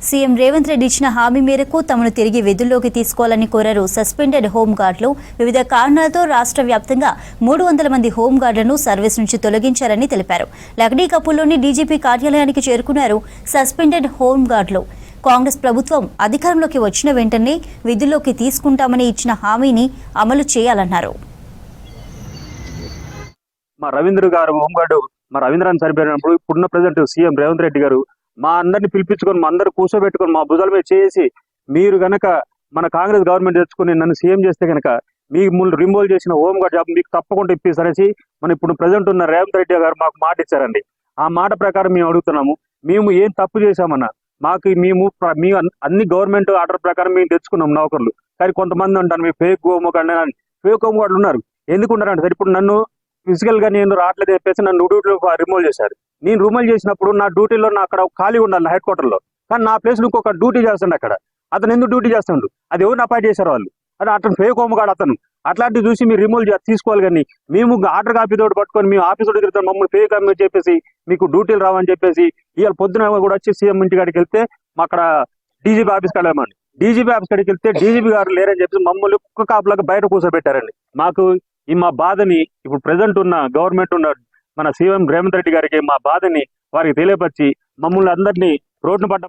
CM Revanth Reddy ఇచ్చిన హామీ మేరకు తమను తిరిగి విధుల్లోకి తీసుకోవాలని కోరారు సస్పెండెడ్ హోంగార్డులు. వివిధ కారణాలతో రాష్ట్ర వ్యాప్తంగా 300 మంది హోంగార్డులను సర్వీస్ నుంచి తొలగించారని తెలిపారు. లక్డీకపూర్లోని డీజీపీ కార్యాలయానికి చేరుకున్నారు సస్పెండెడ్ హోంగార్డులు. కాంగ్రెస్ ప్రభుత్వం అధికారంలోకి వచ్చిన వెంటనే విధుల్లోకి తీసుకుంటామని ఇచ్చిన హామీని అమలు చేయాలన్నారు. మా రవీంద్ర గారు హోంగార్డు మా రవీంద్రాన్ని చనిపోయినప్పుడు ఇప్పుడున్న ప్రెసిడెంట్ సీఎం రేవంత్ రెడ్డి గారు మా అందరిని పిలిపించుకొని మా అందరు కూర్చోబెట్టుకొని మా భుజాల మీద చేసి మీరు గనక మన కాంగ్రెస్ గవర్నమెంట్ తెచ్చుకొని నన్ను సీఎం చేస్తే కనుక మీకు రిమూవ్ చేసిన హోంగార్డ్ జాబ్ మీకు తప్పకుండా ఇప్పిస్తారనేసి మన ఇప్పుడు ప్రెసిడెంట్ ఉన్న రేవంత్ రెడ్డి గారు మాకు మాట ఇచ్చారండి. ఆ మాట ప్రకారం మేము అడుగుతున్నాము, మేము ఏం తప్పు చేశామన్నా మేము అన్ని గవర్నమెంట్ ఆర్డర్ ప్రకారం మేము తెచ్చుకున్నాం నౌకర్లు. కానీ కొంతమంది అంటారు మీ ఫేక్ హోంగార్డులు ఉన్నారు. ఎందుకు ఉన్నారంటే సార్ ఇప్పుడు నన్ను ఫిజికల్ గా నేను రావట్లేదు చెప్పేసి నన్ను డ్యూటీలో రిమూవ్ చేశారు. నేను రిమూవ్ చేసినప్పుడు నా డ్యూటీలో నా అక్కడ ఖాళీ ఉండాలి హెడ్ క్వార్టర్ లో, కానీ నా ప్లేస్ లో ఇంకొక డ్యూటీ చేస్తుండే అక్కడ. అతను ఎందుకు డ్యూటీ చేస్తుండు? అది ఎవరిని అపాయింట్ చేశారు వాళ్ళు? అది అతను ఫేక్ హోంగార్డ్ అతను. అట్లాంటివి చూసి మీరు రిమూవ్ తీసుకోవాలి. కానీ మేము ఆర్డర్ కాపీ తోటి పట్టుకొని మేము ఆఫీస్ తిరుగుతాం మమ్మల్ని ఫేక్ అని చెప్పేసి మీకు డ్యూటీలు రావని చెప్పేసి ఇవాళ పొద్దున కూడా వచ్చి సీఎం ఇంటి కాడికి వెళ్తే అక్కడ డీజీపీ ఆఫీస్కి వెళ్ళామండి. డీజీపీ ఆఫీస్ కాడికి వెళ్తే డీజీపీ గారు లేరని చెప్పి మమ్మల్ని ఒక్క కాపులకు బయట కూర్చోబెట్టారండి. మాకు మా బాధని ఇప్పుడు ప్రెసెంట్ ఉన్న గవర్నమెంట్ ఉన్న మన సీఎం రేవంత్ రెడ్డి గారికి మా బాధని వారికి తెలియపరిచి మమ్మల్ని అందరినీ రోడ్డు పడ్డ